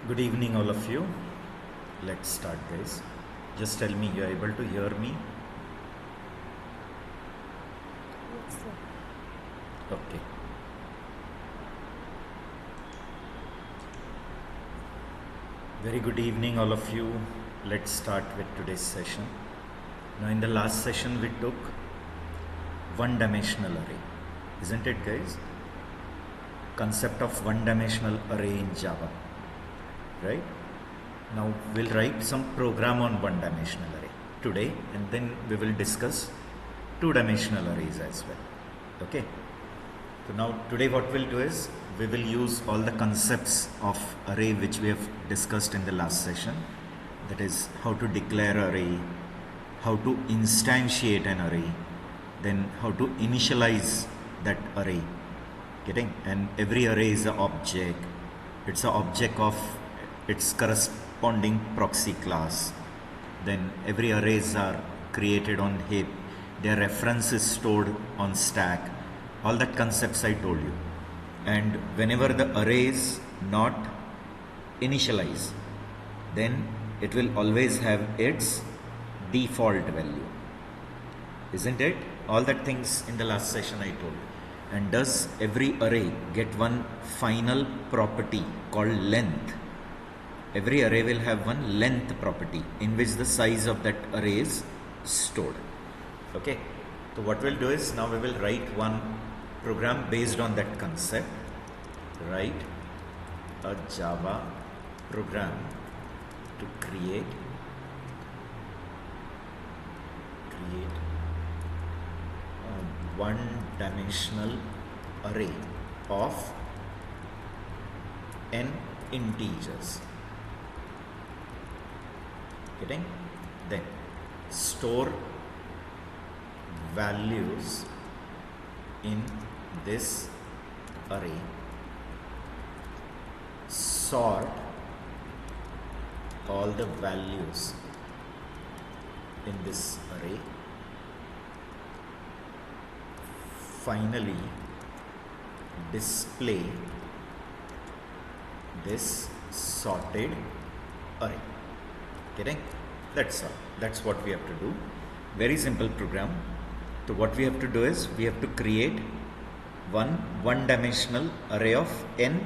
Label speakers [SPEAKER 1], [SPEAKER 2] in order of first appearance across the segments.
[SPEAKER 1] Good evening, all of you. Let's start, guys. Just tell me you're able to hear me.
[SPEAKER 2] Yes, sir.
[SPEAKER 1] Okay. Very good evening, all of you. Let's start with today's session. Now, in the last session, we took one-dimensional array, isn't it, guys? Concept of one-dimensional array in Java, right? Now we'll write some program on one-dimensional array today, and then we will discuss two-dimensional arrays as well. Okay. So now today what we'll do is we will use all the concepts of array which we have discussed in the last session. That is how to declare array, how to instantiate an array, then how to initialize that array. Getting? And every array is an object. It's an object of its corresponding proxy class. Then every arrays are created on heap. Their reference is stored on stack. All that concepts I told you. And whenever the array is not initialized, then it will always have its default value. Isn't it? All that things in the last session I told you. And does every array get one final property called length? Every array will have one length property in which the size of that array is stored. Okay. So what we'll do is now we will write one program based on that concept. Write a Java program to create a one-dimensional array of n integers. Getting? Then store values in this array, sort all the values in this array, finally display this sorted array. Getting? That's all. That's what we have to do. Very simple program. So what we have to do is we have to create one-dimensional array of n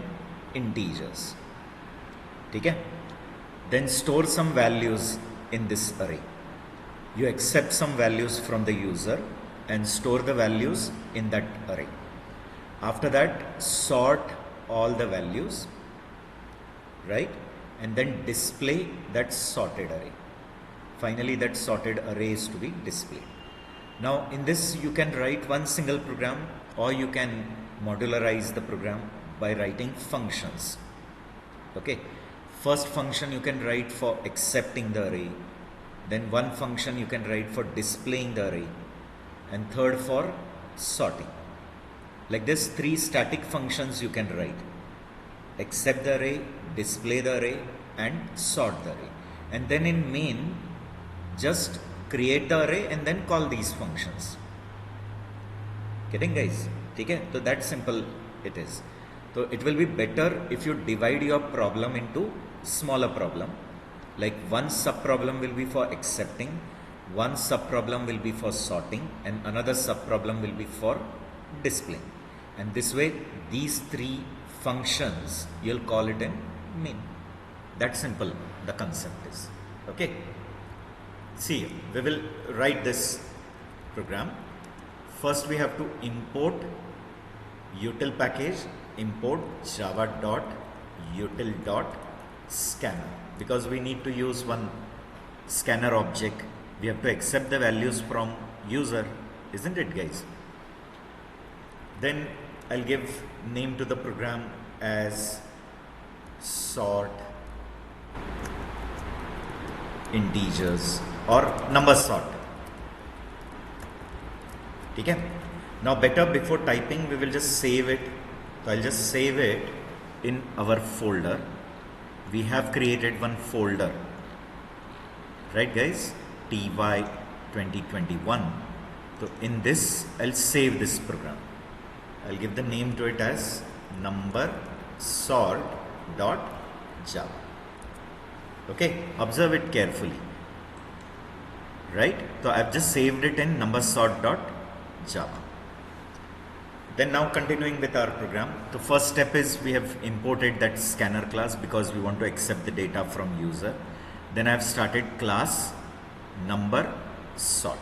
[SPEAKER 1] integers. Okay? Then store some values in this array. You accept some values from the user and store the values in that array. After that, sort all the values, right? And then display that sorted array. Finally, that sorted array is to be displayed. Now, in this, you can write one single program, or you can modularize the program by writing functions. Okay. First function you can write for accepting the array. Then one function you can write for displaying the array. And third for sorting. Like this, three static functions you can write. Accept the array, display the array, and sort the array. And then in main, just create the array and then call these functions. Getting, guys? Okay? So that simple it is. So it will be better if you divide your problem into smaller problem. Like one subproblem will be for accepting, one subproblem will be for sorting, and another subproblem will be for displaying. And this way, these three functions, you'll call it in main. That simple the concept is. Okay. See, we will write this program. First we have to import util package, import java.util.scanner, because we need to use one scanner object. We have to accept the values from user, isn't it, guys? Then I'll give name to the program as sort integers or number sort. Okay? Now better, before typing we will just save it. So I'll just save it in our folder. We have created one folder, right, guys? TY 2021. So in this I'll save this program. I'll give the name to it as number sort.java. Okay, observe it carefully. Right? So I've just saved it in numbersort.java. Then now continuing with our program, the first step is we have imported that scanner class because we want to accept the data from user. Then I've started class number sort.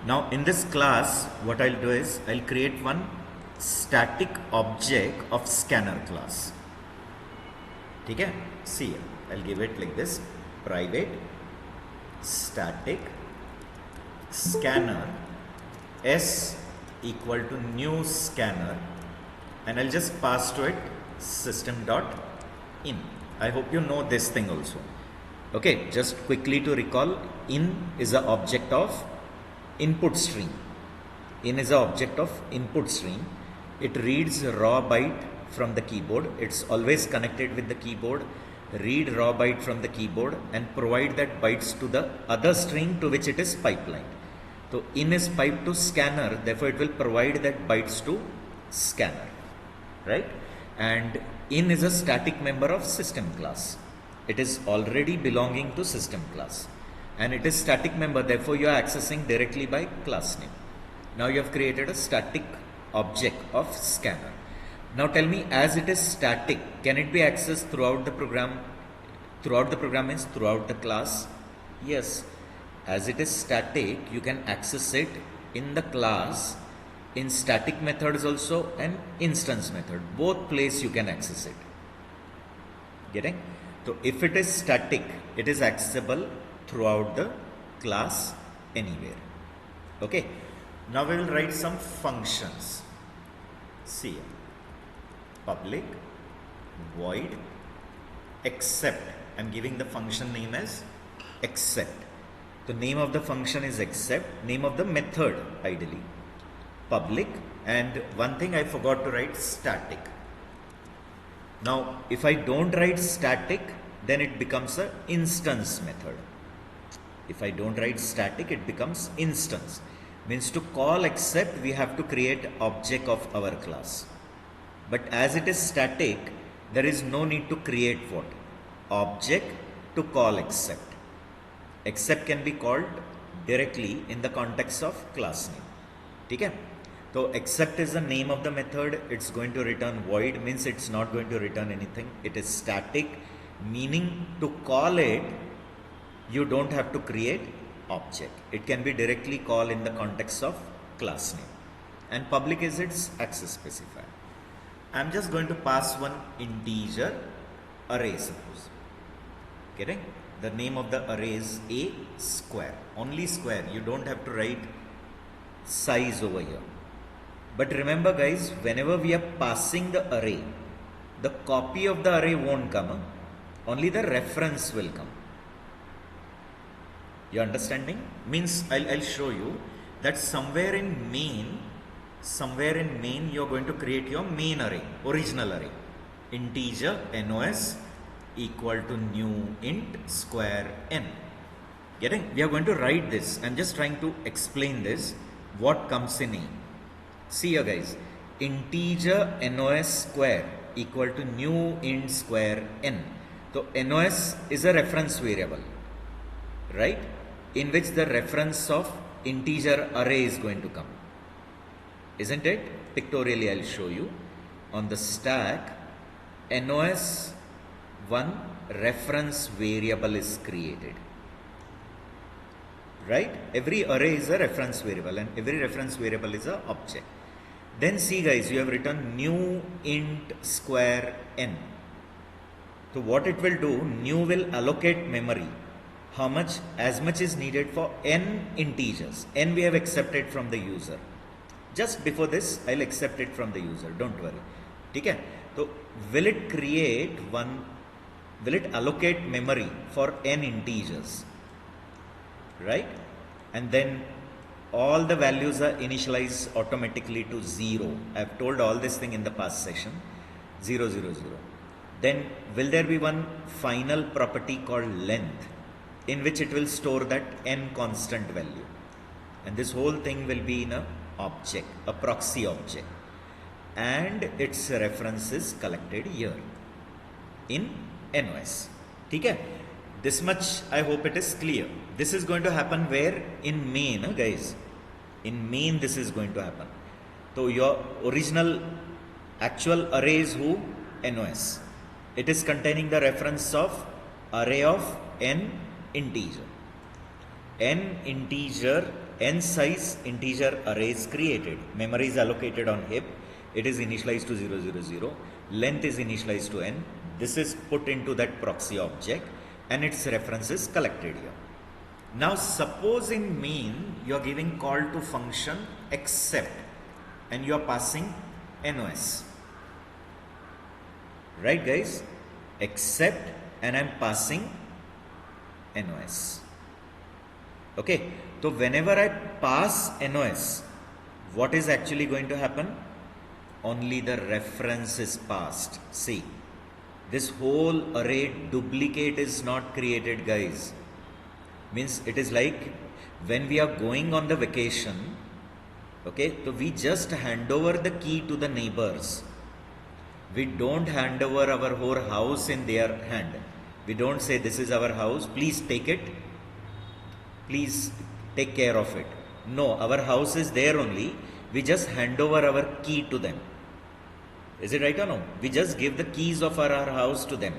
[SPEAKER 1] Now in this class, what I'll do is I'll create one static object of scanner class. Okay? See here, I'll give it like this: private static scanner s equal to new scanner, and I'll just pass to it system.in. I hope you know this thing also. Okay, just quickly to recall, in is an object of input stream. In is an object of input stream. It reads raw byte from the keyboard. It's always connected with the keyboard. Read raw byte from the keyboard and provide that bytes to the other string to which it is pipelined. So in is piped to scanner, therefore it will provide that bytes to scanner, right? And in is a static member of system class. It is already belonging to system class, and it is static member, therefore you are accessing directly by class name. Now you have created a static object of scanner. Now tell me, as it is static, can it be accessed throughout the program? Throughout the program means throughout the class? Yes. As it is static, you can access it in the class, in static methods also, and instance method. Both place you can access it. Getting? So if it is static, it is accessible throughout the class anywhere. Okay. Now we will write some functions. See here. Public void except. I am giving the function name as except. The name of the function is except, name of the method ideally public, and one thing I forgot to write, static. Now if I don't write static, then it becomes an instance method. If I don't write static, it becomes instance. Means to call except, we have to create object of our class. But as it is static, there is no need to create what? Object to call except. Except can be called directly in the context of class name. Okay? So except is the name of the method. It's going to return void, means it's not going to return anything. It is static, meaning to call it, you don't have to create object. It can be directly called in the context of class name. And public is its access specifier. I'm just going to pass one integer array, suppose. Getting? The name of the array is a square. Only square. You don't have to write size over here. But remember guys, whenever we are passing the array, the copy of the array won't come. Only the reference will come. You understanding? Means I'll show you that somewhere in main you're going to create your main array, original array. Integer nos equal to new int square n. Getting? We are going to write this. I'm just trying to explain this. What comes in A? See here guys. Integer nos square equal to new int square n. So nos is a reference variable, right? In which the reference of integer array is going to come. Isn't it? Pictorially I'll show you. On the stack, nos one reference variable is created. Right? Every array is a reference variable and every reference variable is an object. Then see guys, you have written new int square n. So what it will do, new will allocate memory. How much? As much is needed for n integers. N we have accepted from the user. Just before this, I'll accept it from the user. Don't worry. Okay? So will it create one? Will it allocate memory for n integers? Right? And then all the values are initialized automatically to 0. I have told all this thing in the past session. 0, 0, 0. Then will there be one final property called length, in which it will store that n constant value. And this whole thing will be in a object, a proxy object. And its reference is collected here in nos. Okay? this much I hope it is clear. This is going to happen where? In main, guys. In main this is going to happen. So your original actual array is who? NOS. It is containing the reference of array of n integer. N integer, n size integer array is created. Memory is allocated on heap. It is initialized to 0, 0, 0. Length is initialized to n. This is put into that proxy object and its reference is collected here. Now suppose in main you are giving call to function except and you are passing NOS. Right guys? Except and I am passing NOS. Okay, so whenever I pass NOS, what is actually going to happen? Only the reference is passed. See, this whole array duplicate is not created, guys. Means it is like when we are going on the vacation, okay, so we just hand over the key to the neighbors. We don't hand over our whole house in their hand. We don't say this is our house, please take it, please take care of it. No, our house is there only. We just hand over our key to them. Is it right or no? We just give the keys of our house to them.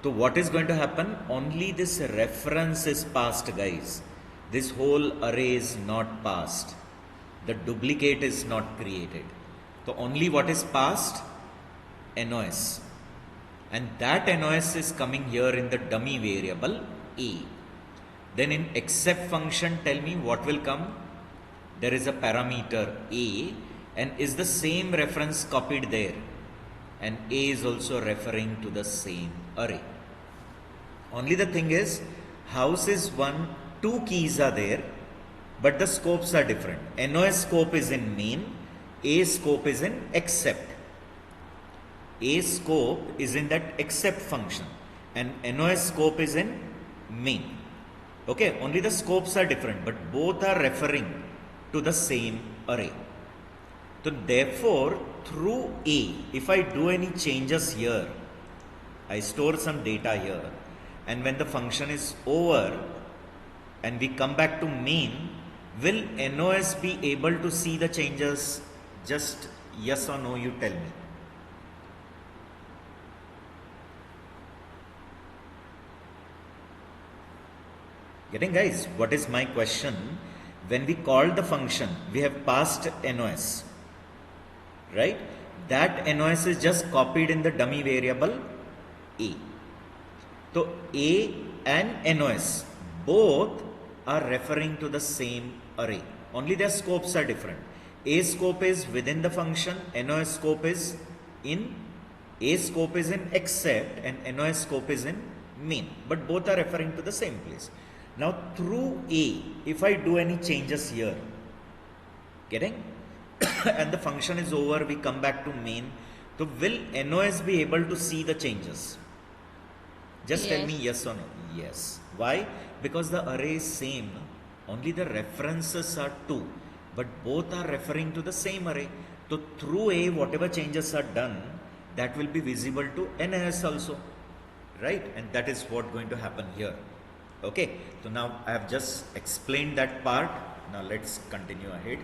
[SPEAKER 1] So what is going to happen? Only this reference is passed, guys. This whole array is not passed. The duplicate is not created. So only what is passed? NOS. And that NOS is coming here in the dummy variable A. Then in except function, tell me what will come? There is a parameter A and is the same reference copied there, and A is also referring to the same array. Only the thing is, house is one, two keys are there, but the scopes are different. NOS scope is in main, A scope is in except. A scope is in that except function and NOS scope is in main. Okay, only the scopes are different, but both are referring to the same array. So therefore, through A, if I do any changes here, I store some data here, and when the function is over and we come back to main, will NOS be able to see the changes? Just yes or no, you tell me. Getting, guys? What is my question? When we call the function, we have passed NOS, right? That NOS is just copied in the dummy variable A. So A and NOS both are referring to the same array. Only their scopes are different. A scope is within the function, NOS scope is in, A scope is in except and NOS scope is in main. But both are referring to the same place. Now through A, if I do any changes here, getting? And the function is over, we come back to main. So will NOS be able to see the changes? Just tell me yes or no. Yes. Why? Because the array is same. Only the references are two, but both are referring to the same array. So through A, whatever changes are done, that will be visible to NOS also, right? And that is what going to happen here. Okay, so now I have just explained that part. Now let's continue ahead.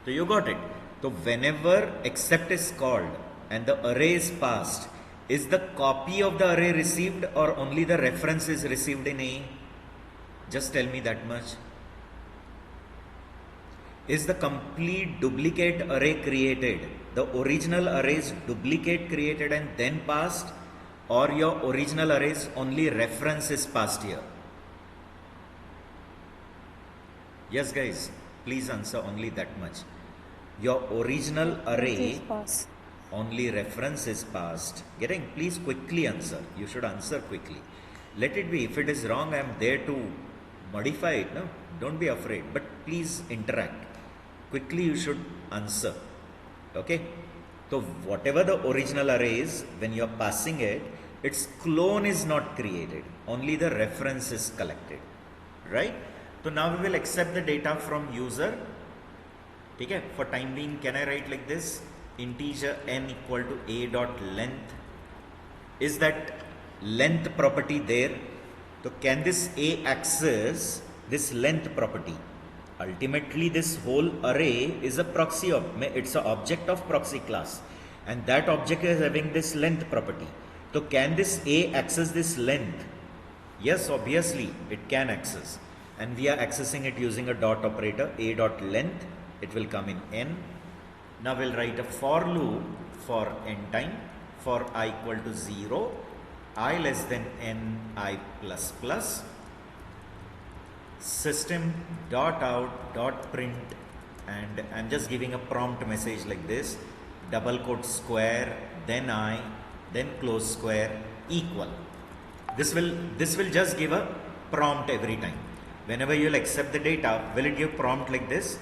[SPEAKER 1] So you got it. So whenever except is called and the array is passed, is the copy of the array received or only the reference is received in A? Just tell me that much. Is the complete duplicate array created? The original array is duplicate created and then passed, or your original array's only reference is passed here? Yes guys, please answer only that much. Your original array, only reference is passed. Getting? Please quickly answer. You should answer quickly. Let it be. If it is wrong, I am there to modify it. No, don't be afraid. But please interact. Quickly you should answer. Okay? So whatever the original array is, when you are passing it, its clone is not created. Only the reference is collected. Right? So now we will accept the data from user. Okay? For time being, can I write like this? Integer n equal to a dot length. Is that length property there? So can this A access this length property? Ultimately this whole array is a proxy of, it's an object of proxy class, and that object is having this length property. So can this A access this length? Yes, obviously it can access, and we are accessing it using a dot operator. A dot length, it will come in n. Now we'll write a for loop for n time for I equal to 0, I less than n I plus plus, system dot out dot print, and I'm just giving a prompt message like this, double quote square, then I, then close square, equal. This will just give a prompt every time. Whenever you'll accept the data, will it give prompt like this?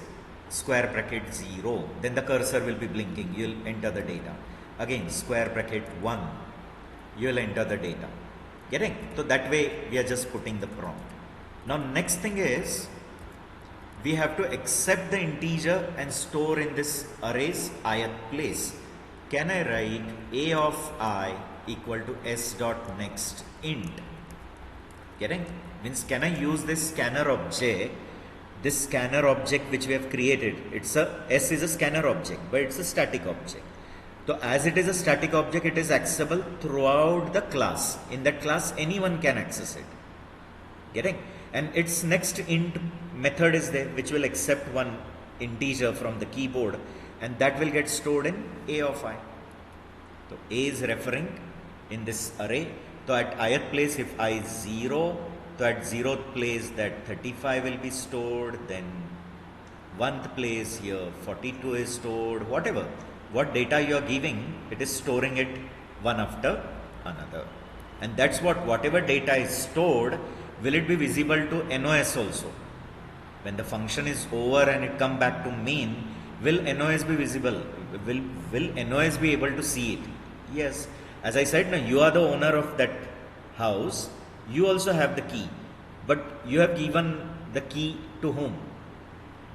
[SPEAKER 1] Square bracket 0, then the cursor will be blinking, you'll enter the data. Again square bracket 1, you'll enter the data. Getting? So that way we are just putting the prompt. Now next thing is, we have to accept the integer and store in this array's ith place. Can I write A of I equal to s dot next int? Getting? Means can I use this scanner object? This scanner object which we have created, S is a scanner object, but it's a static object. So as it is a static object, it is accessible throughout the class. In that class, anyone can access it. Getting? And its next int method is there, which will accept one integer from the keyboard, and that will get stored in A of I. So A is referring in this array. So at ith place, if I is 0, so at 0th place that 35 will be stored, then 1th place here 42 is stored, whatever. What data you are giving, it is storing it one after another. And that's whatever data is stored, will it be visible to NOS also? When the function is over and it come back to main, will NOS be visible? Will NOS be able to see it? Yes. As I said, now you are the owner of that house. You also have the key, but you have given the key to whom?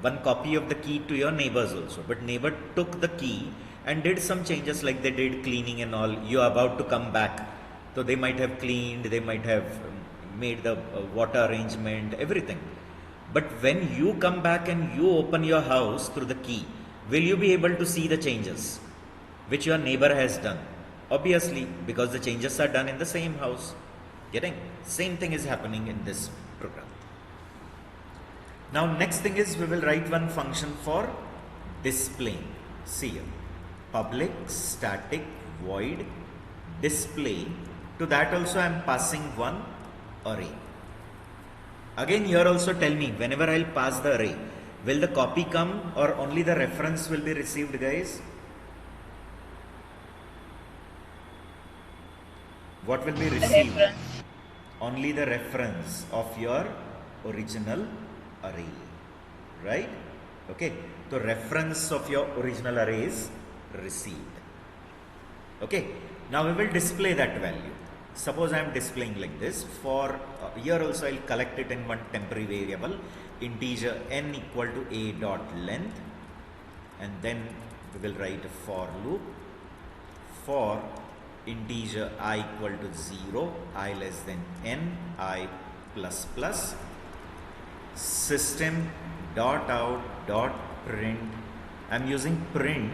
[SPEAKER 1] One copy of the key to your neighbors also, but neighbor took the key and did some changes, like they did cleaning and all. You are about to come back, so they might have cleaned, they might have made the water arrangement, everything. But when you come back and you open your house through the key, will you be able to see the changes which your neighbor has done? Obviously, because the changes are done in the same house. Getting? Same thing is happening in this program. Now next thing is, we will write one function for displaying. See here, public static void display. To that also I am passing one array. Again here also tell me, whenever I'll pass the array, will the copy come or only the reference will be received, guys? What will be received? Only the reference of your original array, right? Okay, the reference of your original array is received. Okay, now we will display that value. Suppose I am displaying like this. For here also I will collect it in one temporary variable, integer n equal to a dot length, and then we will write a for loop for integer I equal to 0, I less than n, I plus plus, system dot out dot print. I am using print,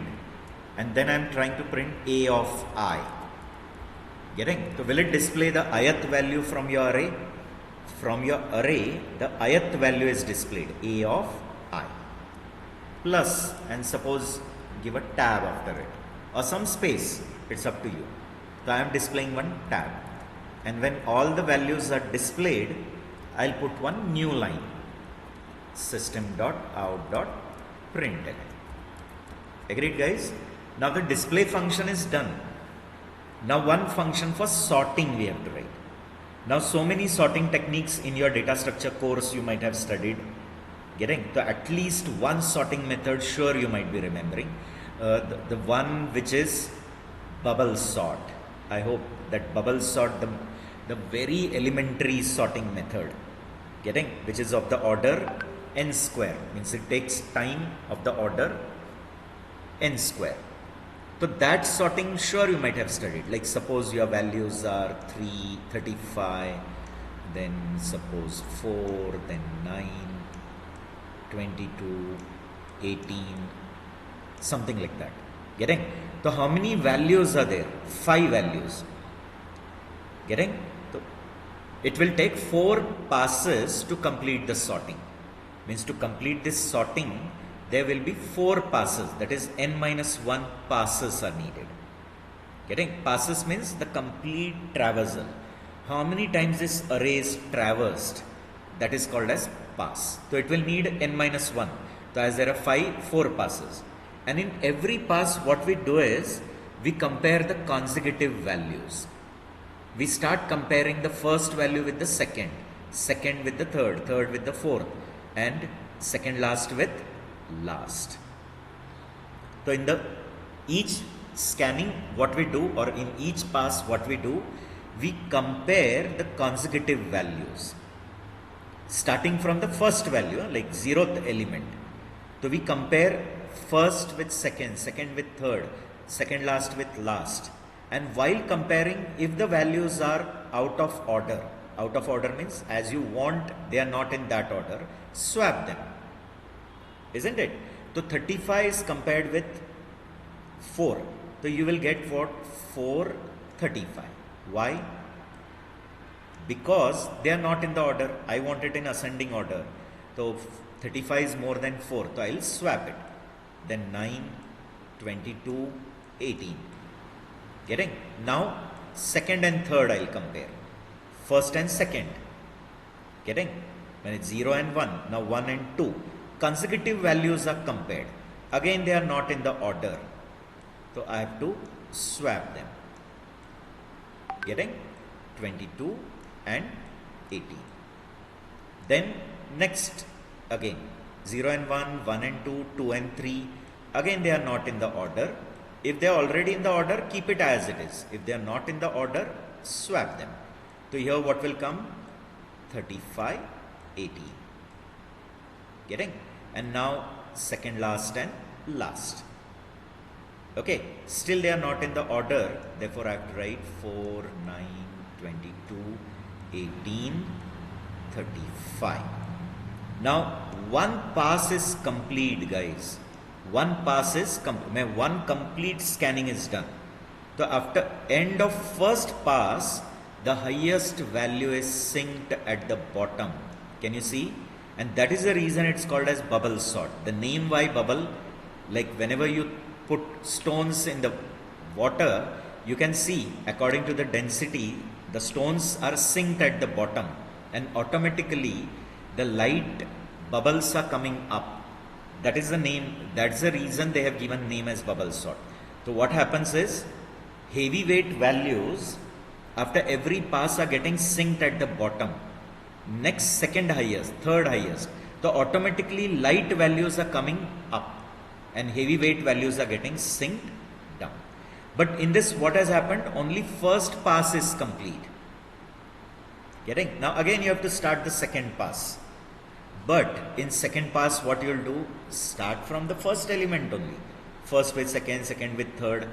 [SPEAKER 1] and then I am trying to print A of I. Getting? So will it display the ith value from your array? From your array, the ith value is displayed, A of I. Plus, and suppose give a tab after it, or some space, it's up to you. So I am displaying one tab, and when all the values are displayed, I'll put one new line, system.out.println. Agreed, guys? Now the display function is done. Now one function for sorting we have to write. Now so many sorting techniques in your data structure course you might have studied. Getting? So at least one sorting method sure you might be remembering. The one which is bubble sort. I hope that bubble sort, the very elementary sorting method. Getting? Which is of the order n square. Means it takes time of the order n square. So that sorting sure you might have studied. Like suppose your values are 3, 35, then suppose 4, then 9, 22, 18, something like that. Getting? So how many values are there? 5 values. Getting? So it will take 4 passes to complete the sorting. Means to complete this sorting, there will be 4 passes. That is n minus 1 passes are needed. Getting? Passes means the complete traversal. How many times this array is traversed? That is called as pass. So it will need n minus 1. So as there are 4 passes. And in every pass what we do is, we compare the consecutive values. We start comparing the first value with the second, second with the third, third with the fourth, and second last with last. So in the each scanning what we do, or in each pass what we do, we compare the consecutive values starting from the first value, like 0th element. So we compare first with second, second with third, second last with last. And while comparing, if the values are out of order means as you want, they are not in that order, swap them. Isn't it? So 35 is compared with 4. So you will get what? 435. Why? Because they are not in the order. I want it in ascending order. So 35 is more than 4. So I will swap it. Then 9, 22, 18. Getting? Now second and third I will compare. First and second. Getting? When it's 0 and 1. Now 1 and 2. Consecutive values are compared. Again they are not in the order. So I have to swap them. Getting? 22 and 18. Then next again 0 and 1, 1 and 2, 2 and 3. Again they are not in the order. If they are already in the order, keep it as it is. If they are not in the order, swap them. So here what will come? 35, 18. Getting? And now second last and last. Okay, still they are not in the order. Therefore I have to write 4, 9, 22, 18, 35. Now one pass is complete, guys. One pass is one complete scanning is done. So after end of first pass, the highest value is synced at the bottom. Can you see? And that is the reason it's called as bubble sort. The name why bubble, like whenever you put stones in the water, you can see according to the density, the stones are synced at the bottom, and automatically the light bubbles are coming up. That is the name, that's the reason they have given name as bubble sort. So what happens is, heavyweight values after every pass are getting synced at the bottom. Next second highest, third highest. So automatically light values are coming up and heavyweight values are getting synced down. But in this what has happened? Only first pass is complete. Getting? Now again you have to start the second pass. But in second pass what you will do? Start from the first element only. First with second, second with third.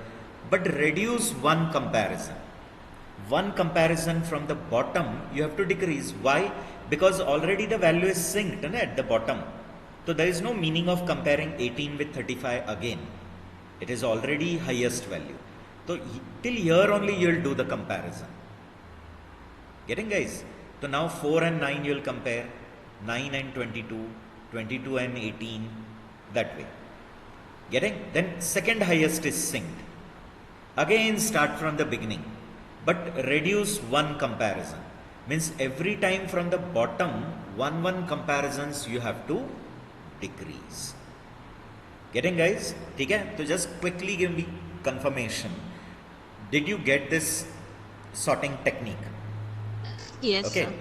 [SPEAKER 1] But reduce one comparison. One comparison from the bottom you have to decrease. Why? Because already the value is synced at the bottom. So there is no meaning of comparing 18 with 35 again. It is already highest value. So till here only you will do the comparison. Getting, guys? So now 4 and 9 you will compare. 9 and 22, 22 and 18, that way. Getting? Then second highest is synced. Again start from the beginning, but reduce one comparison. Means every time from the bottom, one comparisons you have to decrease. Getting, guys? Okay? So just quickly give me confirmation. Did you get this sorting technique?
[SPEAKER 3] Yes,
[SPEAKER 1] Okay.
[SPEAKER 3] sir.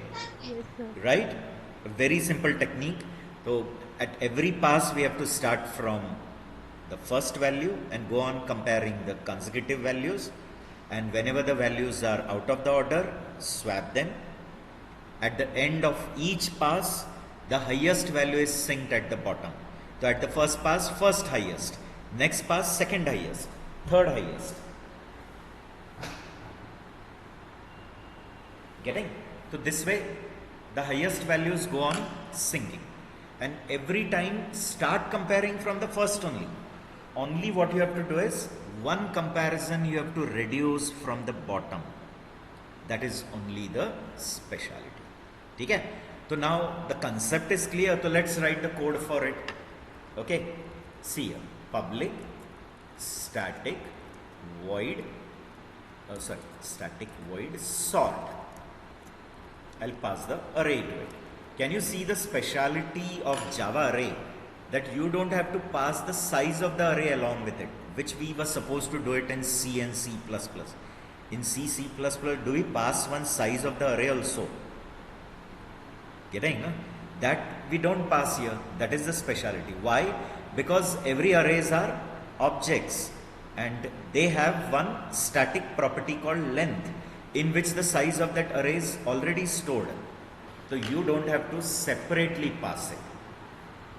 [SPEAKER 2] Yes, sir.
[SPEAKER 1] Right? A very simple technique. So at every pass we have to start from the first value and go on comparing the consecutive values, and whenever the values are out of the order, swap them. At the end of each pass, the highest value is synced at the bottom. So at the first pass, first highest. Next pass, second highest. Third highest. Getting? So this way the highest values go on sinking, and every time start comparing from the first only. Only what you have to do is one comparison you have to reduce from the bottom. That is only the speciality. Okay? So now the concept is clear. So let's write the code for it. Okay? See here. Public static void static void sort. I'll pass the array to it. Can you see the speciality of Java array? That you don't have to pass the size of the array along with it, which we were supposed to do it in C and C++. In C, C++, do we pass one size of the array also? Getting? No? That we don't pass here. That is the speciality. Why? Because every arrays are objects and they have one static property called length, in which the size of that array is already stored. So you don't have to separately pass it.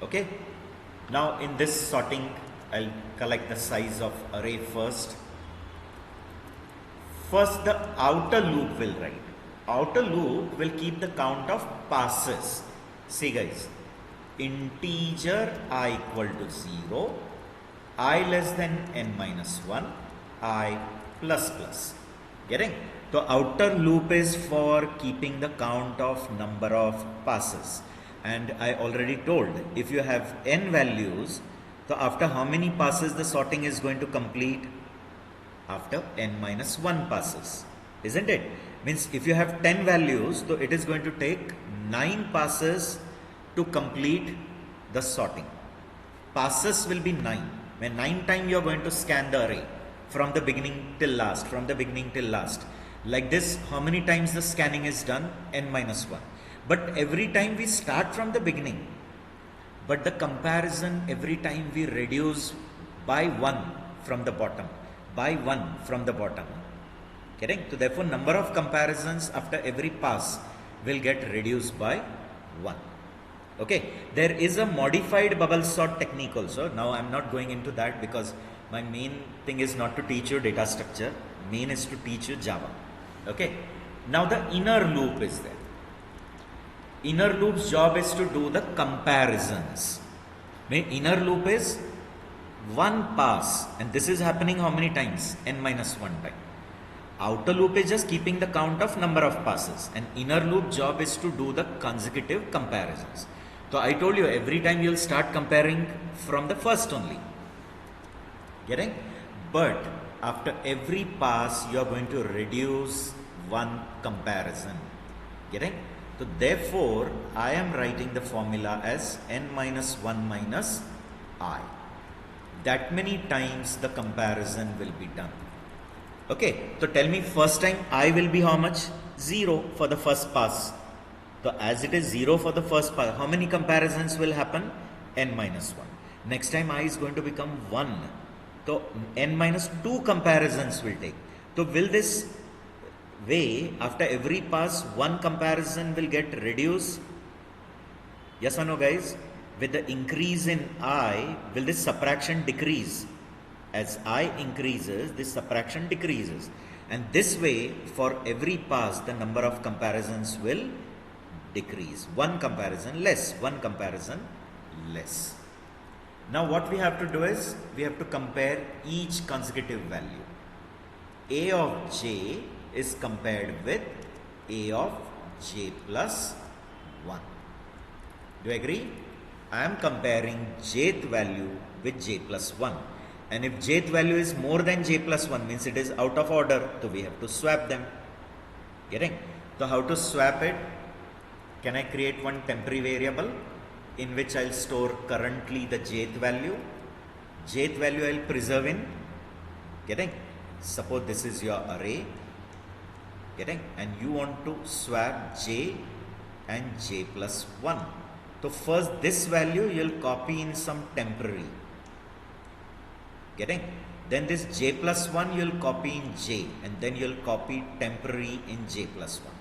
[SPEAKER 1] Okay? Now in this sorting, I'll collect the size of array first. First the outer loop will write. Outer loop will keep the count of passes. See guys, integer I equal to 0, I less than n minus 1, I plus plus. Getting? The outer loop is for keeping the count of number of passes. And I already told, if you have n values, so after how many passes the sorting is going to complete? After n minus 1 passes. Isn't it? Means if you have 10 values, so it is going to take 9 passes to complete the sorting. Passes will be 9. When 9 times you are going to scan the array from the beginning till last, from the beginning till last. Like this, how many times the scanning is done? N minus 1. But every time we start from the beginning. But the comparison, every time we reduce by 1 from the bottom. By 1 from the bottom. Getting? So therefore, number of comparisons after every pass will get reduced by 1. Okay. There is a modified bubble sort technique also. Now I am not going into that because my main thing is not to teach you data structure. Main is to teach you Java. Okay. Now the inner loop is there. Inner loop's job is to do the comparisons. Inner loop is one pass, and this is happening how many times? N minus 1 time. Outer loop is just keeping the count of number of passes, and inner loop job is to do the consecutive comparisons. So I told you every time you'll start comparing from the first only. Getting? But after every pass you are going to reduce one comparison. Getting? So therefore I am writing the formula as n minus 1 minus I. That many times the comparison will be done. Okay, so tell me, first time I will be how much? 0 for the first pass. So as it is 0 for the first pass, how many comparisons will happen? N minus 1. Next time I is going to become 1. So n minus 2 comparisons will take. So will this way, after every pass, one comparison will get reduced? Yes or no guys? With the increase in I, will this subtraction decrease? As I increases, this subtraction decreases. And this way, for every pass, the number of comparisons will decrease. One comparison less, one comparison less. Now what we have to do is, we have to compare each consecutive value. A of j is compared with A of j plus 1. Do you agree? I am comparing jth value with j plus 1. And if jth value is more than j plus 1, means it is out of order, so we have to swap them. Getting? So how to swap it? Can I create one temporary variable in which I'll store currently the jth value? Jth value I'll preserve in. Getting? Suppose this is your array. Getting? And you want to swap j and j plus 1. So first this value you'll copy in some temporary. Getting? Then this j plus 1 you'll copy in j, and then you'll copy temporary in j plus 1.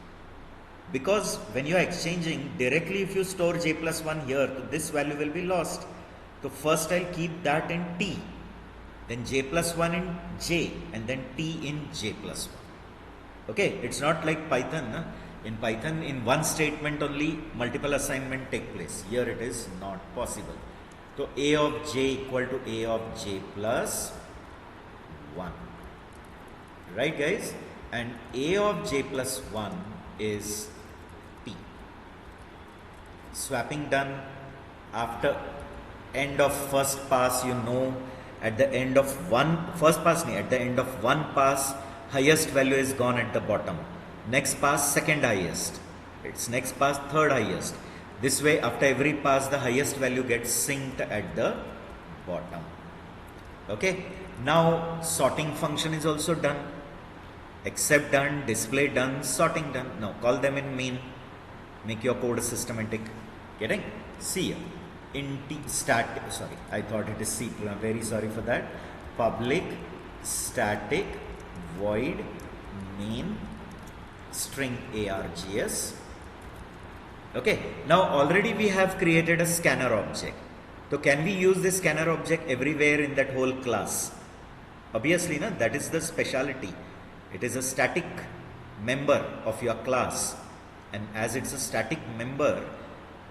[SPEAKER 1] Because when you are exchanging directly, if you store j plus 1 here, so this value will be lost. So first I'll keep that in t, then j plus 1 in j, and then t in j plus 1. Okay, it's not like Python. In Python, in one statement only multiple assignment take place. Here it is not possible. So a of j equal to a of j plus 1. Right guys? And a of j plus 1 is p. Swapping done. After end of first pass, you know, at the end of at the end of one pass, highest value is gone at the bottom. Next pass, second highest. Its next pass, third highest. This way, after every pass, the highest value gets synced at the bottom. Okay. Now, sorting function is also done. Accept done, display done, sorting done. Now, call them in main. Make your code systematic. Getting? See here. Sorry, I thought it is C2. I'm very sorry for that. Public static void main string args. Okay, now already we have created a scanner object. So can we use this scanner object everywhere in that whole class? Obviously, no, that is the speciality. It is a static member of your class, and as it's a static member,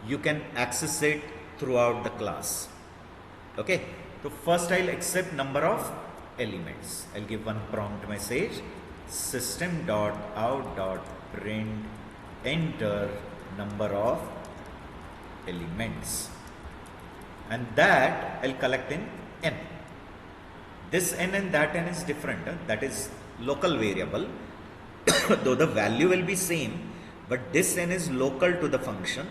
[SPEAKER 1] you can access it throughout the class. Okay, so first I'll accept number of elements. I'll give one prompt message, system.out.print enter number of elements, and that I'll collect in n. This n and that n is different. That is local variable. Though the value will be same, but this n is local to the function.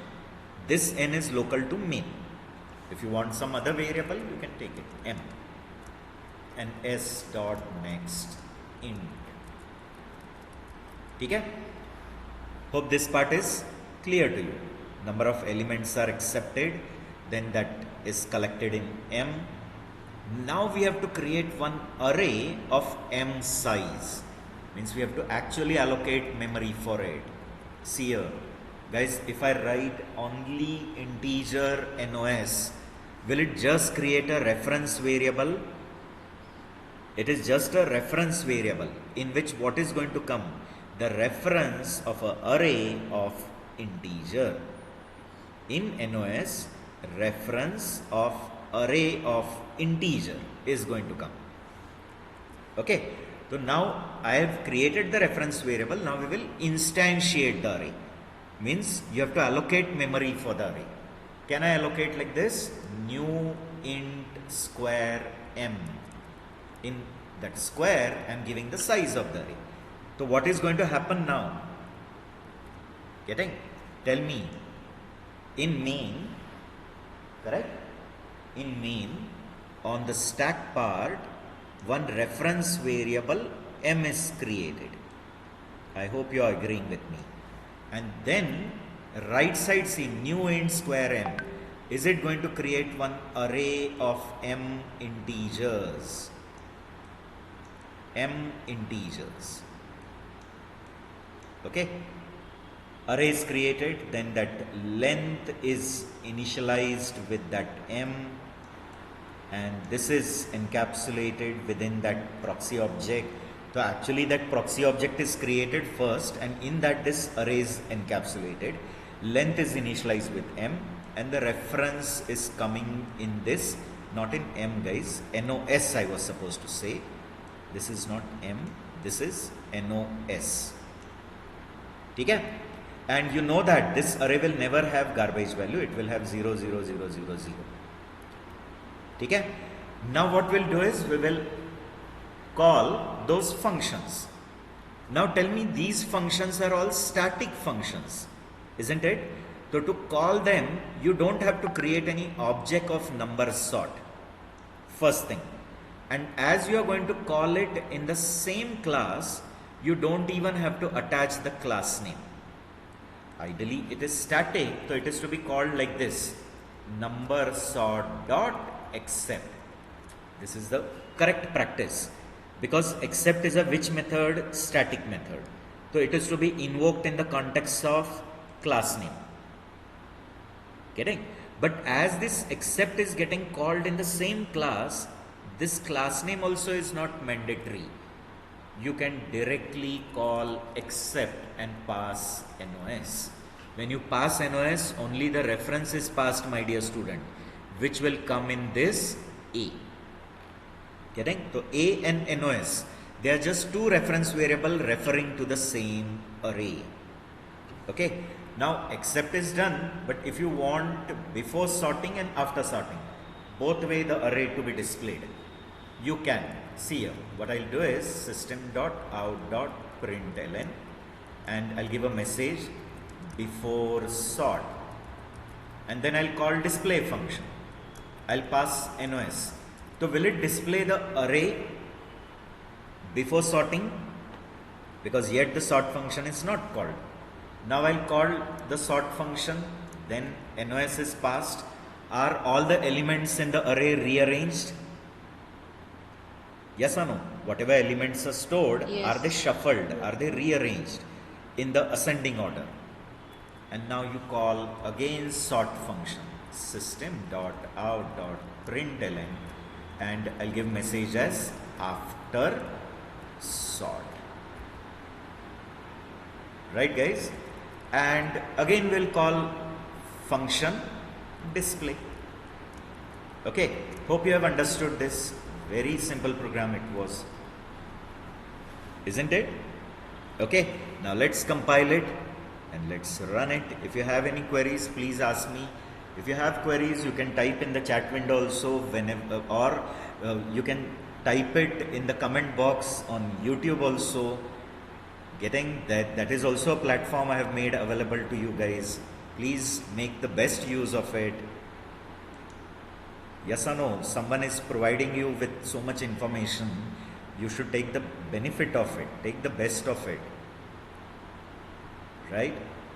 [SPEAKER 1] This n is local to main. If you want some other variable, you can take it m. And s dot next int. Okay? Hope this part is clear to you. Number of elements are accepted, then that is collected in m. Now we have to create one array of m size. Means we have to actually allocate memory for it. See here, guys, if I write only integer nos, will it just create a reference variable? It is just a reference variable in which what is going to come? The reference of an array of integer. In nos, reference of array of integer is going to come. Okay, so now I have created the reference variable. Now we will instantiate the array. Means you have to allocate memory for the array. Can I allocate like this? New int square m. In that square, I am giving the size of the array. So what is going to happen now? Getting? Tell me. In main, correct? In main, on the stack part, one reference variable m is created. I hope you are agreeing with me. And then right side, see, new int square m. Is it going to create one array of m integers? M integers. Okay. Array is created, then that length is initialized with that m, and this is encapsulated within that proxy object. So actually that proxy object is created first, and in that this array is encapsulated. Length is initialized with m, and the reference is coming in this, not in m guys, nos I was supposed to say. This is not m, this is nos. Okay? And you know that this array will never have garbage value, it will have 0, 0, 0, 0, 0. Okay? Now what we'll do is we will call those functions. Now tell me, these functions are all static functions, isn't it? So to call them, you don't have to create any object of number sort. First thing. And as you are going to call it in the same class, you don't even have to attach the class name. Ideally, it is static, so it is to be called like this: number sort dot accept. This is the correct practice, because accept is a which method? Static method. So it is to be invoked in the context of class name. Getting? But as this accept is getting called in the same class, this class name also is not mandatory. you can directly call except and pass NOS. When you pass NOS, only the reference is passed, my dear student, which will come in this A. Getting? So A and NOS, they are just two reference variable referring to the same array. Okay. Now except is done, but if you want before sorting and after sorting, both way the array to be displayed, you can. See here, what I'll do is system.out.println and I'll give a message before sort, and then I'll call display function. I'll pass NOS. So will it display the array before sorting? Because yet the sort function is not called. Now I'll call the sort function, then NOS is passed. Are all the elements in the array rearranged? Yes or no? Whatever elements are stored,
[SPEAKER 3] Yes.
[SPEAKER 1] are they shuffled? Are they rearranged in the ascending order? And now you call again sort function, system.out.println, and I'll give message as after sort. Right, guys? And again we'll call function display. Okay, hope you have understood this. Very simple program it was, isn't it? Okay, now let's compile it and let's run it. If you have any queries, please ask me. If you have queries, you can type in the chat window also whenever, or you can type it in the comment box on YouTube also. Getting that is also a platform I have made available to you guys. Please make the best use of it. Yes or no? Someone is providing you with so much information. You should take the benefit of it. Take the best of it. Right?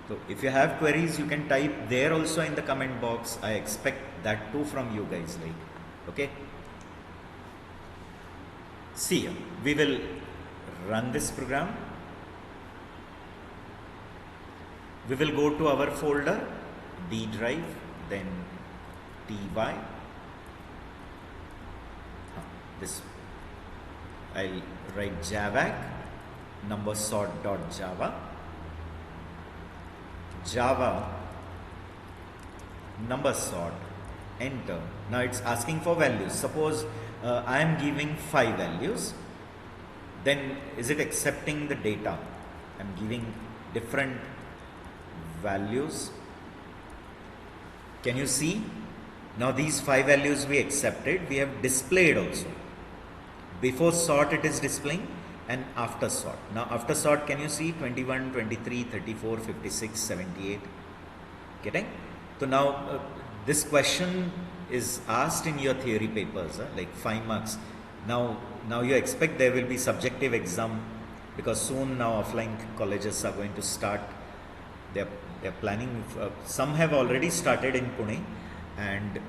[SPEAKER 1] So if you have queries, you can type there also in the comment box. I expect that too from you guys. Like, okay? See here. We will run this program. We will go to our folder, D drive, then TY. This I'll write javac number sort.java, Java number sort, enter. Now it's asking for values. Suppose I am giving 5 values, then is it accepting the data? I'm giving different values. Can you see? Now these 5 values we accepted, we have displayed also. Before sort it is displaying, and after sort. Now after sort, can you see 21, 23, 34, 56, 78? Getting? So now this question is asked in your theory papers, like 5 marks. Now you expect there will be subjective exam, because soon now offline colleges are going to start. They're planning, some have already started in Pune, and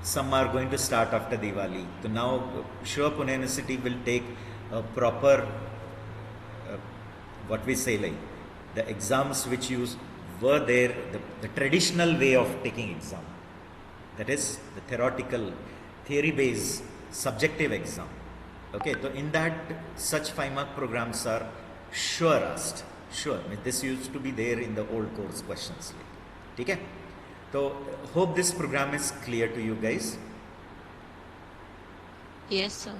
[SPEAKER 1] some are going to start after Diwali. So now sure Pune University will take a proper, what we say, like the exams which were there, the traditional way of taking exam. That is the theoretical, theory-based, subjective exam. Okay, so in that such 5-mark programs are sure asked. Sure, this used to be there in the old course questions. Okay? So hope this program is clear to you guys.
[SPEAKER 3] Yes, sir.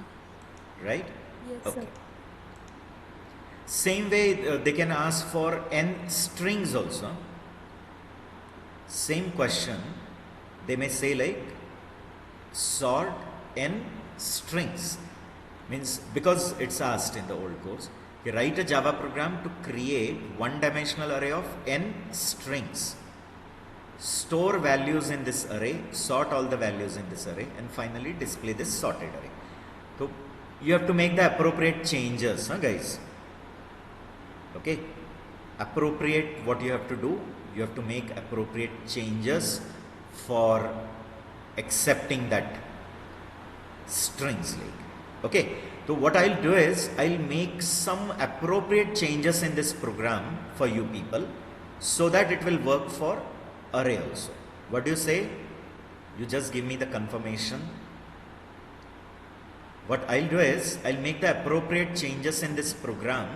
[SPEAKER 1] Right?
[SPEAKER 2] Yes,
[SPEAKER 1] Okay.
[SPEAKER 2] sir.
[SPEAKER 1] Same way they can ask for n strings also. Same question. They may say like sort n strings. Means because it's asked in the old course. You write a Java program to create one-dimensional array of n strings. Store values in this array, sort all the values in this array, and finally display this sorted array. So you have to make the appropriate changes, guys. Okay, appropriate, what you have to do, you have to make appropriate changes for accepting that strings like. Okay, so what I'll do is I'll make some appropriate changes in this program for you people so that it will work for array also. What do you say? You just give me the confirmation. what I'll do is I'll make the appropriate changes in this program.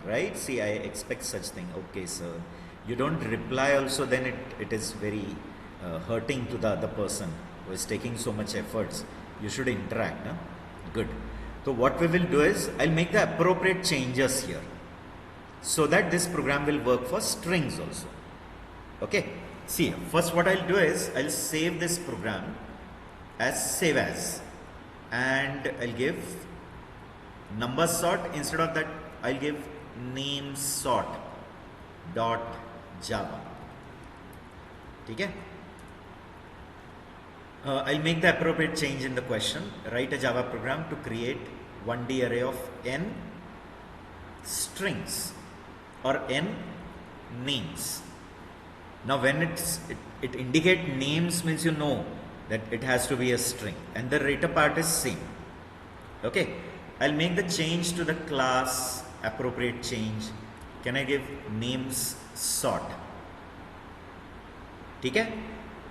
[SPEAKER 1] Right? See, I expect such thing. Okay, sir. You don't reply also, then it is very hurting to the other person who is taking so much efforts. You should interact. Huh? Good. So what we will do is I'll make the appropriate changes here so that this program will work for strings also. Okay. See, first what I'll do is I'll save this program as save as, and I'll give number sort. Instead of that, I'll give name sort dot java. Okay. I'll make the appropriate change in the question. Write a Java program to create 1D array of n strings or n names. Now when it indicate names means you know that it has to be a string, and the later part is same. Okay, I'll make the change to the class, appropriate change. Can I give names sort? Okay.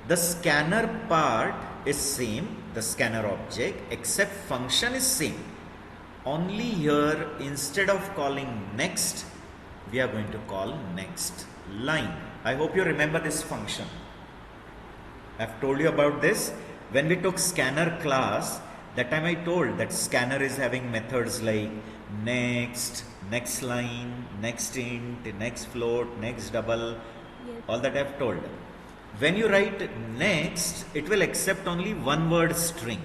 [SPEAKER 1] The scanner part is same, the scanner object, except function is same. Only here, instead of calling next, we are going to call next line. I hope you remember this function. I've told you about this. When we took scanner class, that time I told that scanner is having methods like next, next line, next int, next float, next double,
[SPEAKER 2] Yes.
[SPEAKER 1] all that I've told. When you write next, it will accept only one word string,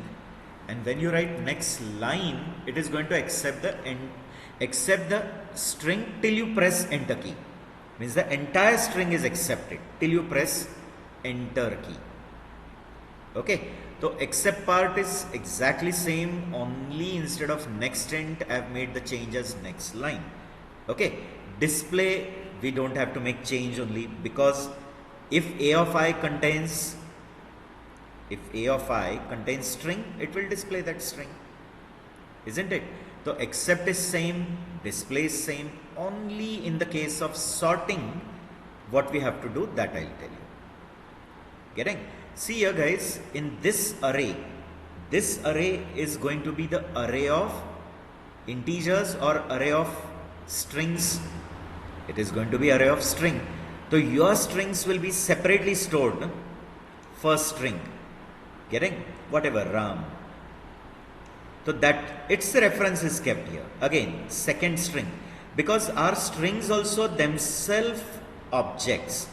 [SPEAKER 1] and when you write next line, it is going to accept the string till you press enter key. Means the entire string is accepted till you press enter key. Okay, so accept part is exactly same, only instead of next int I have made the change as next line. Okay, display we don't have to make change only, because if a of I contains string, it will display that string, isn't it? So accept is same, display is same. Only in the case of sorting, what we have to do, that I'll tell you. Getting? See here guys, in this array is going to be the array of integers or array of strings. It is going to be array of string. So your strings will be separately stored. No? First string, getting whatever Ram. So that its reference is kept here. Again, second string, because our strings also themselves objects.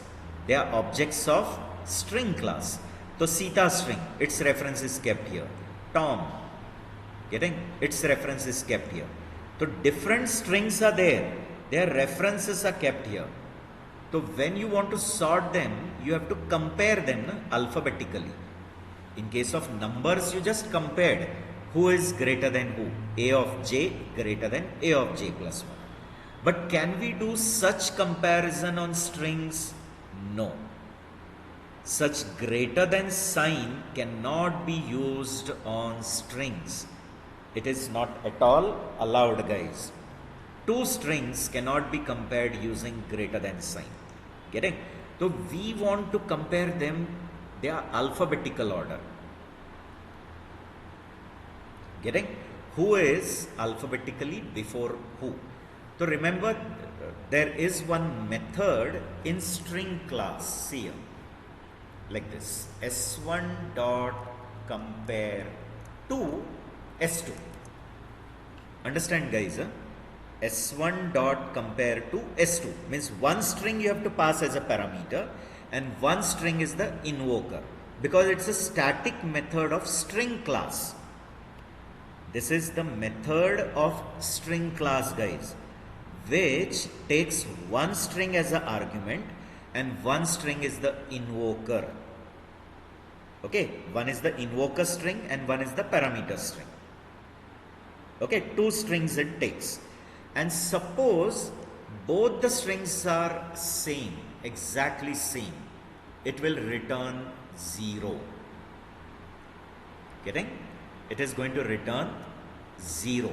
[SPEAKER 1] They are objects of string class. So Sita string, its reference is kept here. Tom, getting its reference is kept here. So different strings are there. Their references are kept here. So when you want to sort them, you have to compare them alphabetically. In case of numbers, you just compared who is greater than who. A of j greater than A of j plus 1. But can we do such comparison on strings? No. Such greater than sign cannot be used on strings. It is not at all allowed, guys. Two strings cannot be compared using greater than sign. Getting? So we want to compare them, they are alphabetical order. Getting? Who is alphabetically before who? So remember, there is one method in string class. See here, like this: s1 dot compare to s2. Understand, guys? Huh? S1 dot compare to S2 means one string you have to pass as a parameter, and one string is the invoker, because it's a static method of string class. This is the method of string class, guys, which takes one string as an argument and one string is the invoker. Okay, one is the invoker string and one is the parameter string. Okay, two strings it takes. And suppose both the strings are same, exactly same, it will return 0. Getting? It is going to return 0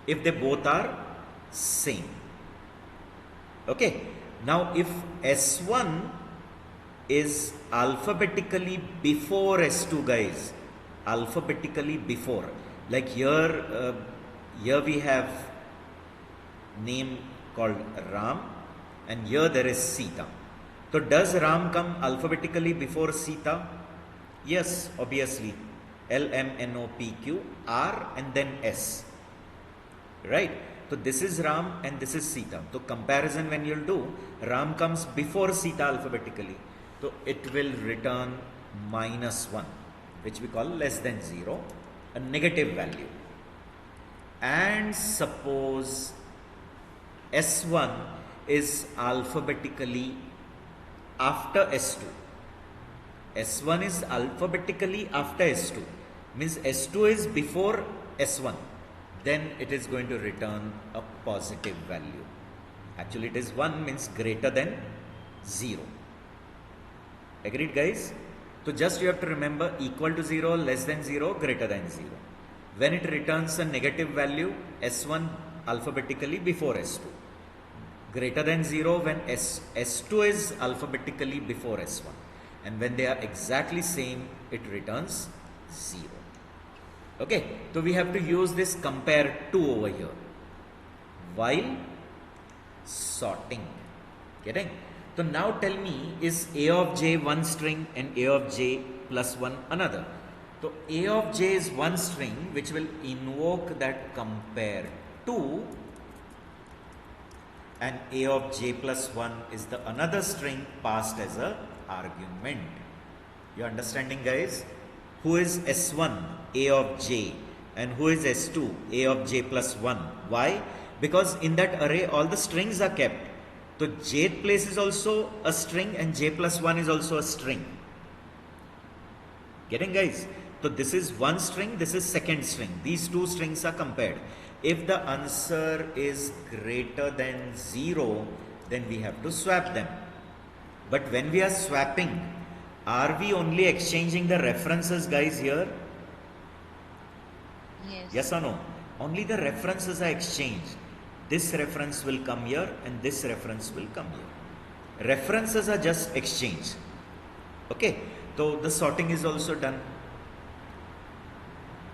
[SPEAKER 1] if they both are same. Okay. Now if S1 is alphabetically before S2, guys, alphabetically before. Like here we have name called Ram, and here there is Sita. So does Ram come alphabetically before Sita? Yes, obviously. L, M, N, O, P, Q, R, and then S. Right? So this is Ram and this is Sita. So comparison when you'll do, Ram comes before Sita alphabetically. So it will return -1, which we call less than 0, a negative value. And suppose S1 is alphabetically after S2. S1 is alphabetically after S2. Means S2 is before S1. Then it is going to return a positive value. Actually it is 1, means greater than 0. Agreed, guys? So just you have to remember equal to 0, less than 0, greater than 0. When it returns a negative value, S1 alphabetically before S2. Greater than 0 when S2 is alphabetically before S1. And when they are exactly same, it returns 0. Okay, so we have to use this compare to over here while sorting. Getting? So now tell me, is A of j one string and A of j plus 1 another? So A of j is one string which will invoke that compare to, and A of j plus 1 is the another string passed as a argument. You understanding, guys? Who is S1? A of j. And who is S2? A of j plus 1. Why? Because in that array all the strings are kept. So jth place is also a string and j plus 1 is also a string. Getting, guys? So this is one string, this is second string. These two strings are compared. If the answer is greater than 0, then we have to swap them. But when we are swapping, are we only exchanging the references, guys, here?
[SPEAKER 3] Yes.
[SPEAKER 1] Yes or no? Only the references are exchanged. This reference will come here and this reference will come here. References are just exchanged. Okay, so the sorting is also done.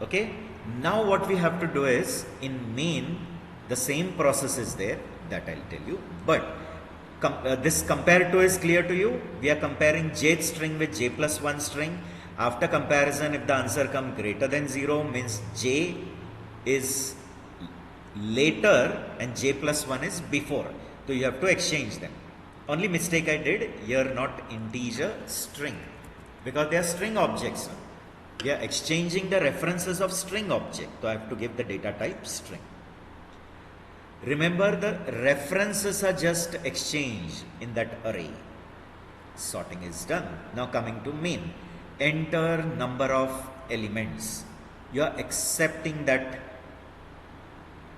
[SPEAKER 1] Okay, now what we have to do is, in main, the same process is there, that I'll tell you. But this compare to is clear to you. We are comparing jth string with j plus 1 string. After comparison, if the answer comes greater than 0, means j is later and j plus 1 is before. So you have to exchange them. Only mistake I did here, not integer, string, because they are string objects. We are exchanging the references of string object. So I have to give the data type string. Remember, the references are just exchanged in that array. Sorting is done. Now coming to main. Enter number of elements. You are accepting that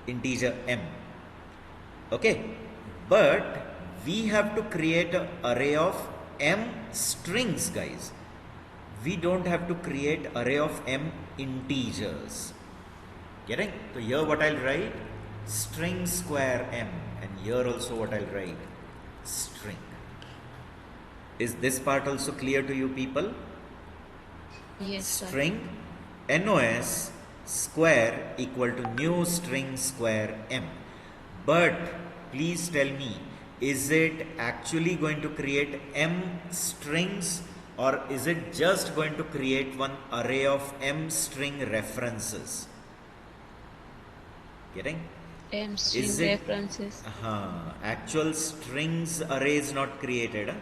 [SPEAKER 1] integer m. Okay. But we have to create an array of m strings, guys. We don't have to create array of m integers. Getting? So here what I'll write? String square m, and here also what I'll write? String. Is this part also clear to you, people?
[SPEAKER 3] Yes, sir.
[SPEAKER 1] String nos square equal to new string square m. But please tell me, is it actually going to create m strings, or is it just going to create one array of m string references? Getting?
[SPEAKER 3] M string
[SPEAKER 1] Is it
[SPEAKER 3] references.
[SPEAKER 1] actual strings array is not created.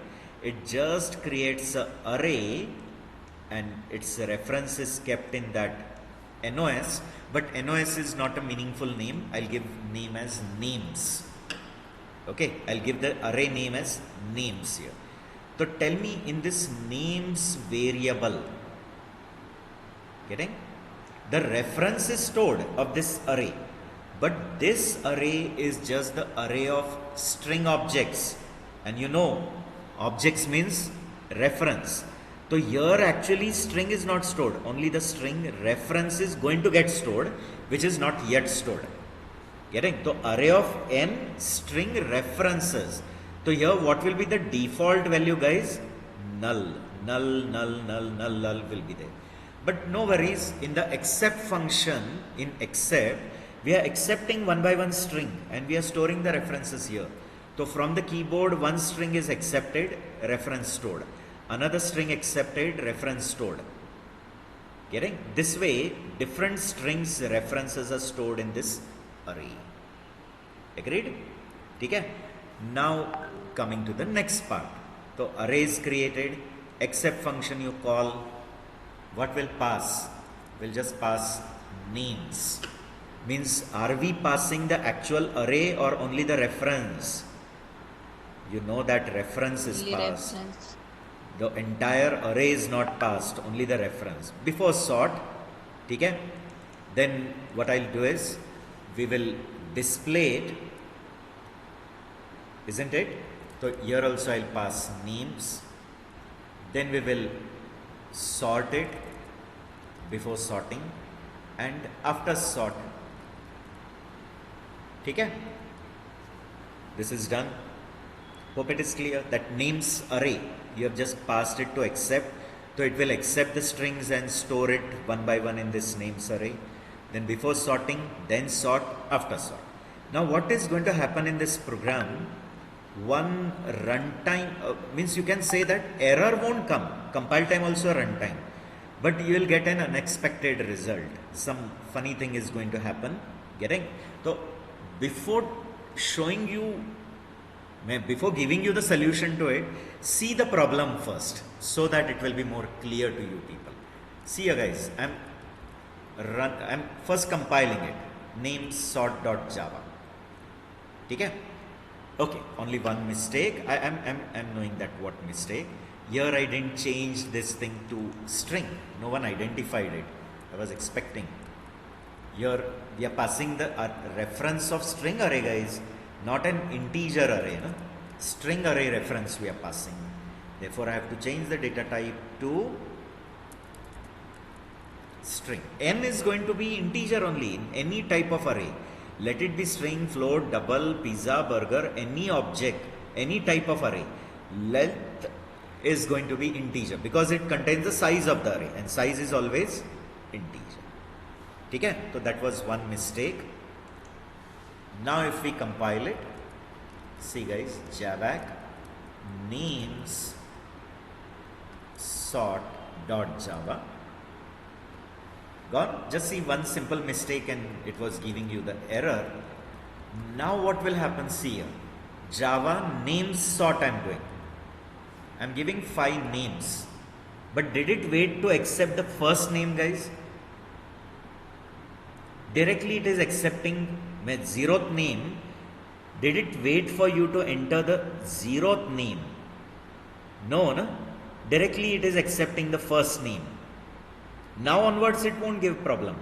[SPEAKER 1] It just creates an array and its reference is kept in that nos. But nos is not a meaningful name. I'll give name as names. Okay, I'll give the array name as names here. So tell me, in this names variable, getting? The reference is stored of this array. But this array is just the array of string objects. And you know, objects means reference. So here actually string is not stored. Only the string reference is going to get stored, which is not yet stored. Getting? So array of n string references. So here what will be the default value, guys? Null. Null, null, null, null, null will be there. But no worries, in the accept function, in accept, we are accepting one by one string and we are storing the references here. So from the keyboard, one string is accepted, reference stored. Another string accepted, reference stored. Getting? This way, different strings references are stored in this array. Agreed? Okay? Now coming to the next part. So array is created, accept function you call. What will pass? We'll just pass names. Means, are we passing the actual array or only the reference? You know that reference is
[SPEAKER 3] Only
[SPEAKER 1] passed.
[SPEAKER 3] reference.
[SPEAKER 1] The entire array is not passed, only the reference. Before sort, okay? Then what I'll do is, we will display it, isn't it? So here also I'll pass names. Then we will sort it before sorting and after sort. Okay? This is done. Hope it is clear that names array, you have just passed it to accept. So it will accept the strings and store it one by one in this names array. Then before sorting, then sort, after sort. Now what is going to happen in this program? One runtime, means you can say that error won't come. Compile time also runtime. But you will get an unexpected result. Some funny thing is going to happen. Getting? So before showing you, before giving you the solution to it, see the problem first so that it will be more clear to you people. See here guys, I'm first compiling it. Name sort.java. Okay? Okay, only one mistake. I'm knowing that what mistake. Here I didn't change this thing to string. No one identified it. I was expecting. Here we are passing the reference of string array guys, not an integer array. No? String array reference we are passing. Therefore I have to change the data type to string. N is going to be integer only in any type of array. Let it be string, float, double, pizza, burger, any object, any type of array. Length is going to be integer because it contains the size of the array and size is always integer. Okay? So that was one mistake. Now if we compile it, see guys, javac names sort.java. Gone? Just see one simple mistake and it was giving you the error. Now what will happen? See here. Java names sort I'm doing. I'm giving 5 names. But did it wait to accept the first name guys? Directly it is accepting my 0th name. Did it wait for you to enter the 0th name? No, no. Directly it is accepting the first name. Now onwards it won't give problem.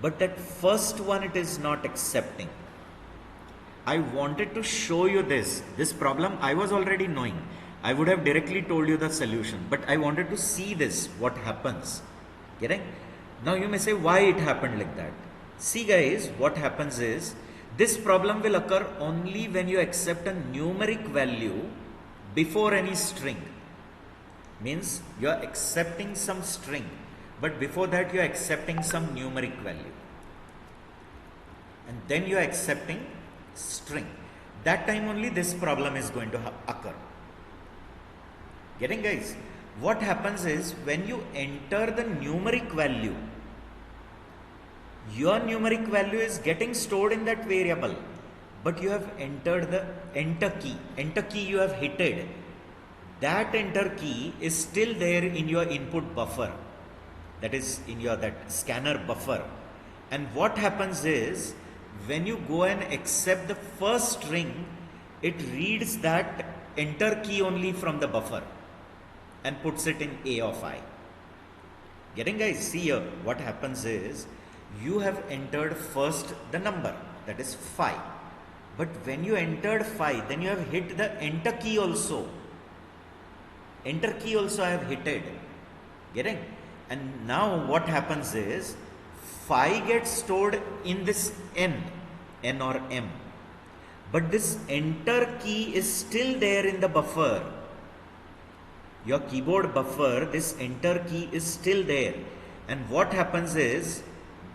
[SPEAKER 1] But that first one it is not accepting. I wanted to show you this. This problem I was already knowing. I would have directly told you the solution. But I wanted to see this, what happens. Getting? Now you may say why it happened like that. See guys, what happens is, this problem will occur only when you accept a numeric value before any string. Means you are accepting some string. But before that you are accepting some numeric value. And then you are accepting string. That time only this problem is going to occur. Getting guys? What happens is when you enter the numeric value, your numeric value is getting stored in that variable. But you have entered the enter key. Enter key you have hitted. That enter key is still there in your input buffer. That is in your that scanner buffer. And what happens is when you go and accept the first string, it reads that enter key only from the buffer and puts it in A of I. Getting guys? See here, what happens is you have entered first the number, that is 5. But when you entered 5, then you have hit the enter key also. Enter key also I have hitted. Getting? And now what happens is 5 gets stored in this N or M. But this enter key is still there in the buffer. Your keyboard buffer, this enter key is still there. and what happens is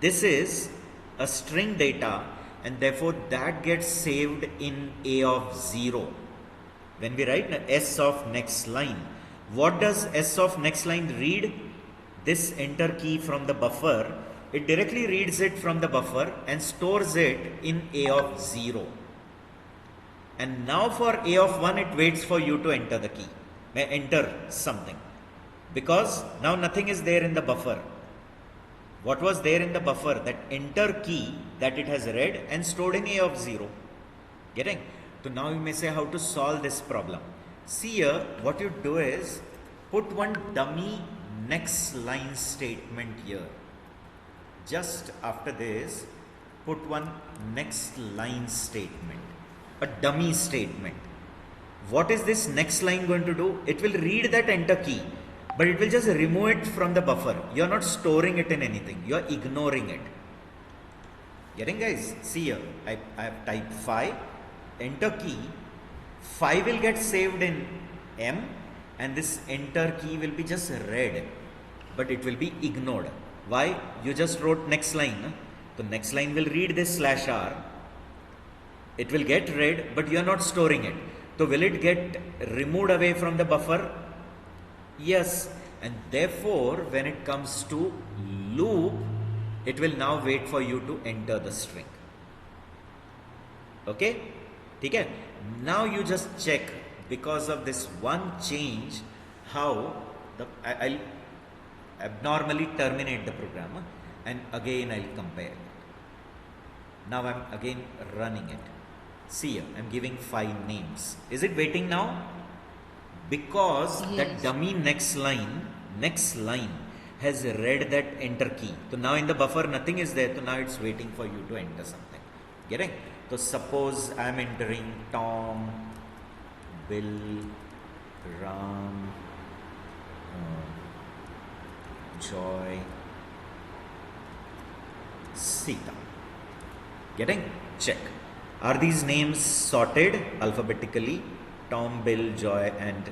[SPEAKER 1] this is a string data, and therefore that gets saved in A of 0. When we write S of next line, what does S of next line read? This enter key from the buffer, it directly reads it from the buffer and stores it in A of 0. And now for A of 1, it waits for you to enter the key, enter something, because now nothing is there in the buffer. What was there in the buffer? That enter key that it has read and stored in A of 0. Getting? So now you may say how to solve this problem. See here, what you do is put one dummy next line statement here. Just after this, put one next line statement, a dummy statement. What is this next line going to do? It will read that enter key, but it will just remove it from the buffer. You are not storing it in anything. You are ignoring it. Getting, guys? See here, I have typed 5. Enter key, 5 will get saved in M, and this enter key will be just read, but it will be ignored. Why? You just wrote next line. The next line will read this /r. It will get read, but you are not storing it. So will it get removed away from the buffer? Yes. And therefore, when it comes to loop, it will now wait for you to enter the string. Okay? Okay? Now you just check, because of this one change, how I'll abnormally terminate the program, and again I'll compare it. Now I'm again running it. See here, I'm giving 5 names. Is it waiting now? Because that
[SPEAKER 3] Yes.
[SPEAKER 1] dummy next line has read that enter key. So now in the buffer nothing is there, so now it's waiting for you to enter something. Getting? So suppose I'm entering Tom, Bill, Ram, Joy, Sita. Getting? Check. Are these names sorted alphabetically? Tom, Bill, Joy, and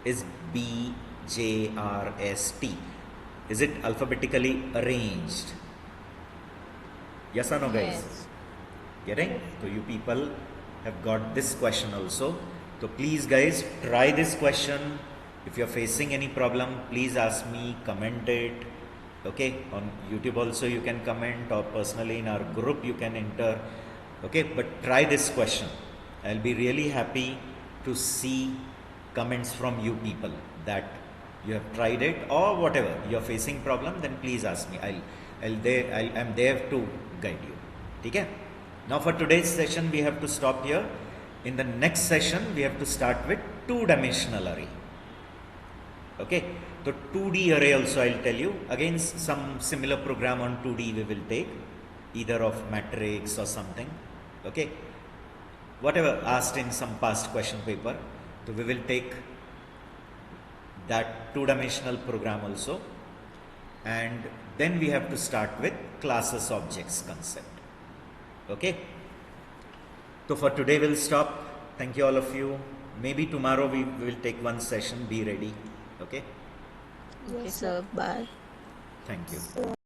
[SPEAKER 1] is B, J, R, S, T. Is it alphabetically arranged? Yes or no, guys?
[SPEAKER 3] Yes.
[SPEAKER 1] Getting? So you people have got this question also. So please, guys, try this question. If you're facing any problem, please ask me, comment it. Okay, on YouTube also you can comment, or personally in our group you can enter. Okay, but try this question. I'll be really happy to see comments from you people that you have tried it, or whatever you're facing problem, then please ask me. I'm there to guide you. Okay? Now for today's session we have to stop here. In the next session we have to start with 2-dimensional array. Okay, the 2D array also I'll tell you. Again, some similar program on 2D we will take, either of matrix or something. Okay, whatever asked in some past question paper. So we will take that 2-dimensional program also, and then we have to start with classes objects concept. Okay, so for today we'll stop. Thank you all of you. Maybe tomorrow we will take one session. Be ready. Okay,
[SPEAKER 3] Okay,
[SPEAKER 2] Yes,
[SPEAKER 3] sir. Bye.
[SPEAKER 1] thank you.
[SPEAKER 2] So